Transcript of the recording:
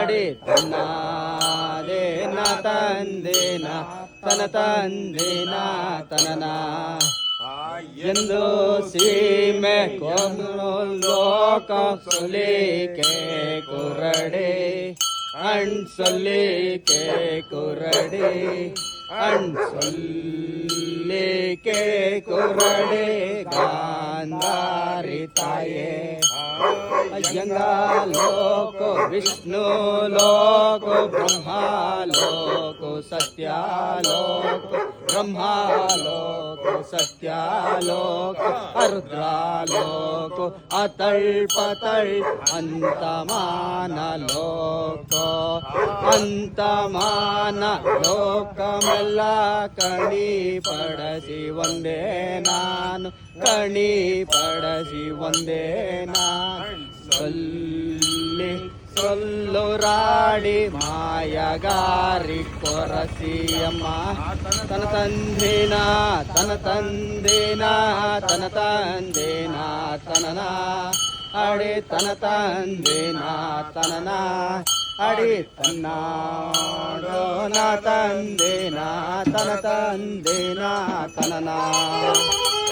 ಅಡಿ ತನ್ನಾದೇನ ತಂದೇನ ತನ ತಂದೇನ ತನನ ಎಂದು ಸೀಮೆ ಲೋಕ ಸೊಲಿಕೆ ಕುರಡೆ ಅಣ್ ಸೊಲಿಕೆ ಕುರಡೆ ಅಣ್ ಸೊಲ್ಲಿಕೆ ಕುರಡೆ ಗಾಂಧಾರಿ ತಾಯೇ ಅಯ್ಯಂಗ ಲೋಕ ವಿಷ್ಣು ಲೋಕ ಬ್ರಹ್ಮ ಲೋಕ ಸತ್ಯ ಲೋಕ ಬ್ರಹ್ಮ ಲೋಕ ಸತ್ಯ ಲೋಕ ಅರುದ್ರಾಲೋಕ ಅತಳ್ ಪತಳ್ ಅಂತಮಾನ ಲೋಕ ಅಂತಮಾನ ಲೋಕಮೆಲ್ಲ ಕಣಿ ಪಡಸಿ ಒಂದೇ ನಾನು ಕಣಿ ಪಡಸಿ ಒಂದೇ ನಾನು ಸೊಲ್ಲಿ ಸೊಲ್ಲುರಾಡಿ ಮಾಯಗಾರಿ ಕೊರಸಿಯಮ್ಮ ತನ ತಂದೇನ ತನ ತಂದೇನ ತನ ತಂದೇನ ತನನ ಅಡೆ ತನ ತಂದೇನ ತನನ ಅಡಿ ತನ್ನಾಡೋನ ತಂದೇನ ತನ ತಂದೇನ ತನನ